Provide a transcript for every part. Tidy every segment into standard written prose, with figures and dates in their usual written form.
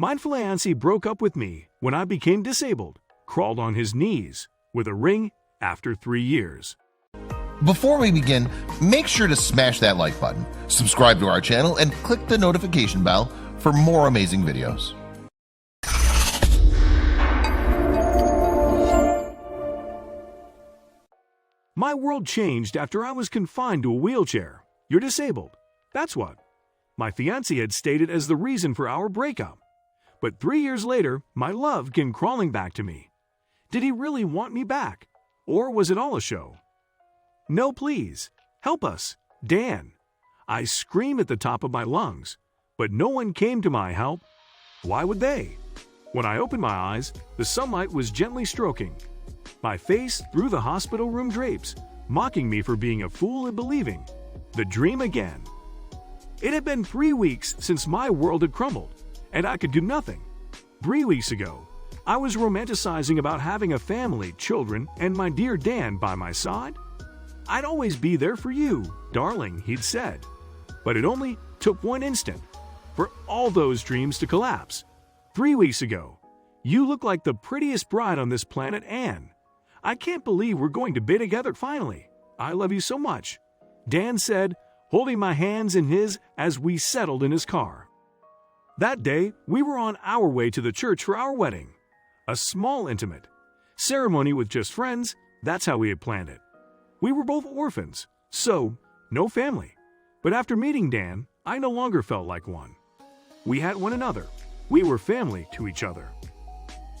My fiancé broke up with me when I became disabled, crawled on his knees with a ring after 3 years. Before we begin, make sure to smash that like button, subscribe to our channel, and click the notification bell for more amazing videos. My world changed after I was confined to a wheelchair. You're disabled. That's what my fiancé had stated as the reason for our breakup. But 3 years later, my love came crawling back to me. Did he really want me back? Or was it all a show? No, please. Help us. Dan. I screamed at the top of my lungs, but no one came to my help. Why would they? When I opened my eyes, the sunlight was gently stroking my face through the hospital room drapes, mocking me for being a fool and believing the dream again. It had been 3 weeks since my world had crumbled, and I could do nothing. 3 weeks ago, I was romanticizing about having a family, children, and my dear Dan by my side. I'd always be there for you, darling, he'd said. But it only took one instant for all those dreams to collapse. 3 weeks ago, you look like the prettiest bride on this planet, Anne. I can't believe we're going to be together finally. I love you so much, Dan said, holding my hands in his as we settled in his car. That day, we were on our way to the church for our wedding. A small, intimate ceremony with just friends. That's how we had planned it. We were both orphans, so no family. But after meeting Dan, I no longer felt like one. We had one another. We were family to each other.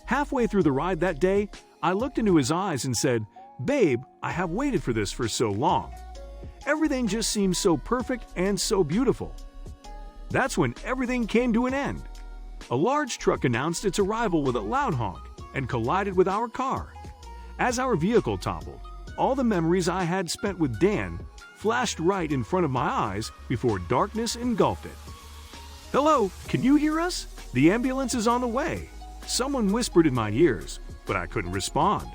Halfway through the ride that day, I looked into his eyes and said, "Babe, I have waited for this for so long. Everything just seems so perfect and so beautiful." That's when everything came to an end. A large truck announced its arrival with a loud honk and collided with our car. As our vehicle toppled, all the memories I had spent with Dan flashed right in front of my eyes before darkness engulfed it. "Hello, can you hear us? The ambulance is on the way," someone whispered in my ears, but I couldn't respond.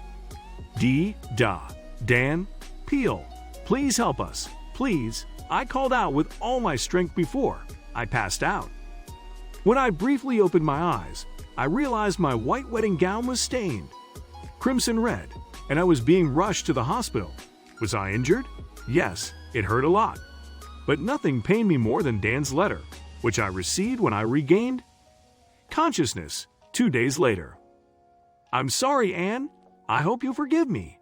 Dan, Peel, please help us, please. I called out with all my strength before I passed out. When I briefly opened my eyes, I realized my white wedding gown was stained crimson red, and I was being rushed to the hospital. Was I injured? Yes, it hurt a lot. But nothing pained me more than Dan's letter, which I received when I regained consciousness 2 days later. "I'm sorry, Anne. I hope you forgive me.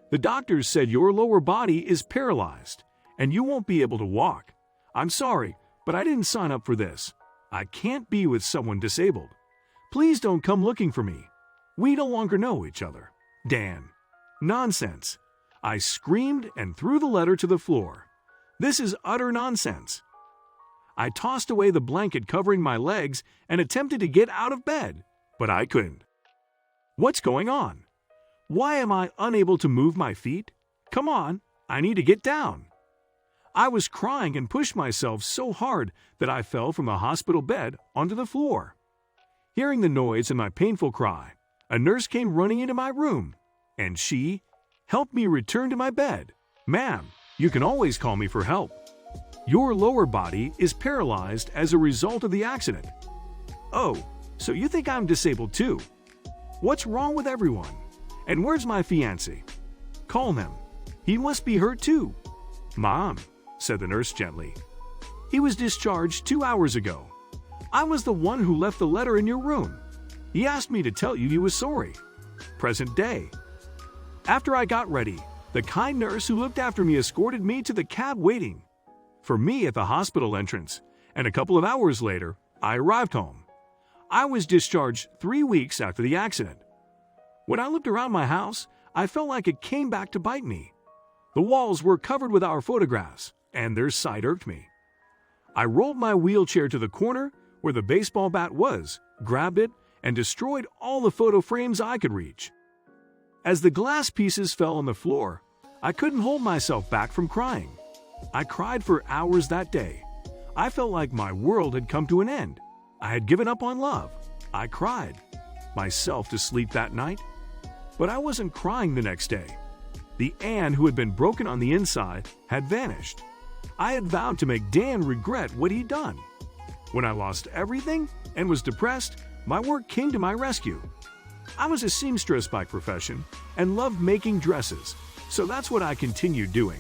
The doctors said your lower body is paralyzed, and you won't be able to walk. I'm sorry, but I didn't sign up for this. I can't be with someone disabled. Please don't come looking for me. We no longer know each other. Dan." Nonsense. I screamed and threw the letter to the floor. This is utter nonsense. I tossed away the blanket covering my legs and attempted to get out of bed, but I couldn't. What's going on? Why am I unable to move my feet? Come on, I need to get down. I was crying and pushed myself so hard that I fell from the hospital bed onto the floor. Hearing the noise and my painful cry, a nurse came running into my room, and she helped me return to my bed. "Ma'am, you can always call me for help. Your lower body is paralyzed as a result of the accident." "Oh, so you think I'm disabled too? What's wrong with everyone? And where's my fiancé? Call him. He must be hurt too." "Mom," said the nurse gently, "he was discharged 2 hours ago. I was the one who left the letter in your room. He asked me to tell you he was sorry. Present day." After I got ready, the kind nurse who looked after me escorted me to the cab waiting for me at the hospital entrance, and a couple of hours later, I arrived home. I was discharged 3 weeks after the accident. When I looked around my house, I felt like it came back to bite me. The walls were covered with our photographs, and their sight irked me. I rolled my wheelchair to the corner where the baseball bat was, grabbed it, and destroyed all the photo frames I could reach. As the glass pieces fell on the floor, I couldn't hold myself back from crying. I cried for hours that day. I felt like my world had come to an end. I had given up on love. I cried myself to sleep that night. But I wasn't crying the next day. The Anne who had been broken on the inside had vanished. I had vowed to make Dan regret what he'd done. When I lost everything and was depressed, my work came to my rescue. I was a seamstress by profession and loved making dresses, so that's what I continued doing.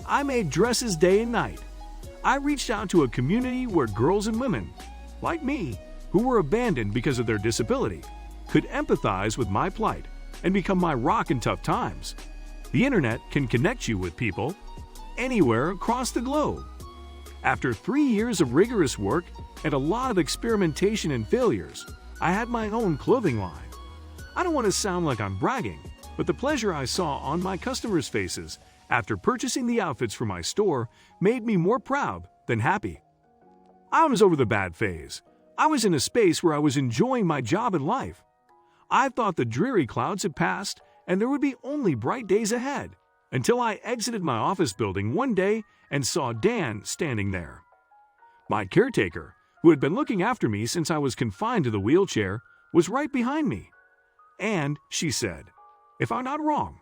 I made dresses day and night. I reached out to a community where girls and women, like me, who were abandoned because of their disability, could empathize with my plight and become my rock in tough times. The internet can connect you with people anywhere across the globe. After 3 years of rigorous work and a lot of experimentation and failures, I had my own clothing line. I don't want to sound like I'm bragging, but the pleasure I saw on my customers' faces after purchasing the outfits for my store made me more proud than happy. I was over the bad phase. I was in a space where I was enjoying my job and life. I thought the dreary clouds had passed and there would be only bright days ahead, until I exited my office building one day and saw Dan standing there. My caretaker, who had been looking after me since I was confined to the wheelchair, was right behind me. And she said, if I'm not wrong,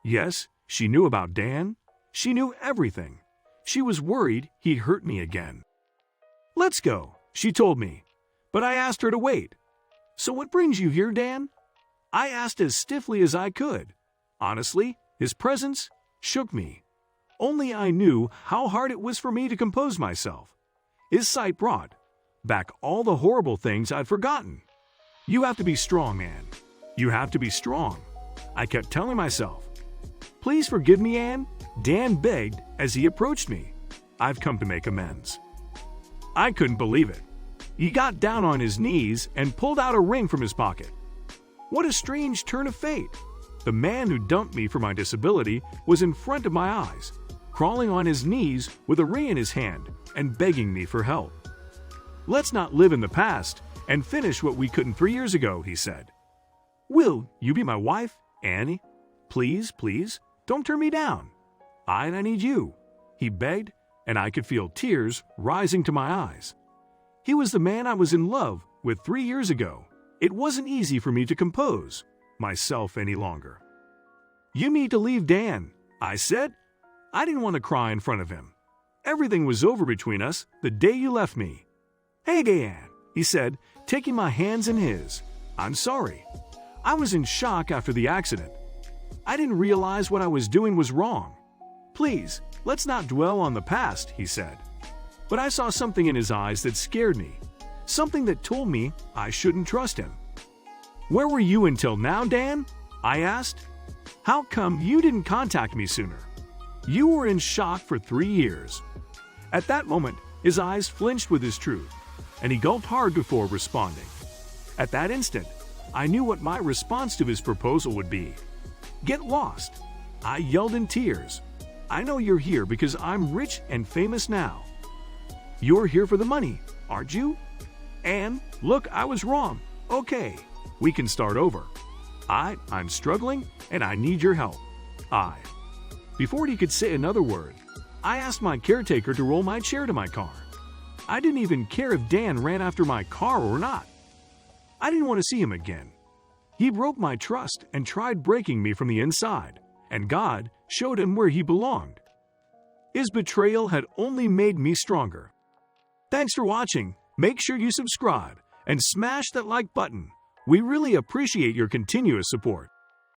yes, she knew about Dan. She knew everything. She was worried he'd hurt me again. Let's go, she told me, but I asked her to wait. So what brings you here, Dan? I asked as stiffly as I could. Honestly, his presence shook me. Only I knew how hard it was for me to compose myself. His sight brought back all the horrible things I'd forgotten. You have to be strong, Anne. You have to be strong. I kept telling myself. Please forgive me, Anne, Dan begged as he approached me. I've come to make amends. I couldn't believe it. He got down on his knees and pulled out a ring from his pocket. What a strange turn of fate. The man who dumped me for my disability was in front of my eyes, crawling on his knees with a ring in his hand and begging me for help. Let's not live in the past and finish what we couldn't 3 years ago, he said. Will you be my wife, Annie? Please, please, don't turn me down. I need you, he begged, and I could feel tears rising to my eyes. He was the man I was in love with 3 years ago. It wasn't easy for me to compose myself any longer. You need to leave Dan, I said. I didn't want to cry in front of him. Everything was over between us the day you left me. Hey, Dan, he said, taking my hands in his. I'm sorry. I was in shock after the accident. I didn't realize what I was doing was wrong. Please, let's not dwell on the past, he said. But I saw something in his eyes that scared me, something that told me I shouldn't trust him. Where were you until now, Dan? I asked. How come you didn't contact me sooner? You were in shock for 3 years. At that moment, his eyes flinched with his truth, and he gulped hard before responding. At that instant, I knew what my response to his proposal would be. Get lost. I yelled in tears. I know you're here because I'm rich and famous now. You're here for the money, aren't you? And look, I was wrong. Okay, we can start over. I'm struggling and I need your help. Before he could say another word, I asked my caretaker to roll my chair to my car. I didn't even care if Dan ran after my car or not. I didn't want to see him again. He broke my trust and tried breaking me from the inside, and God showed him where he belonged. His betrayal had only made me stronger. Thanks for watching. Make sure you subscribe and smash that like button. We really appreciate your continuous support.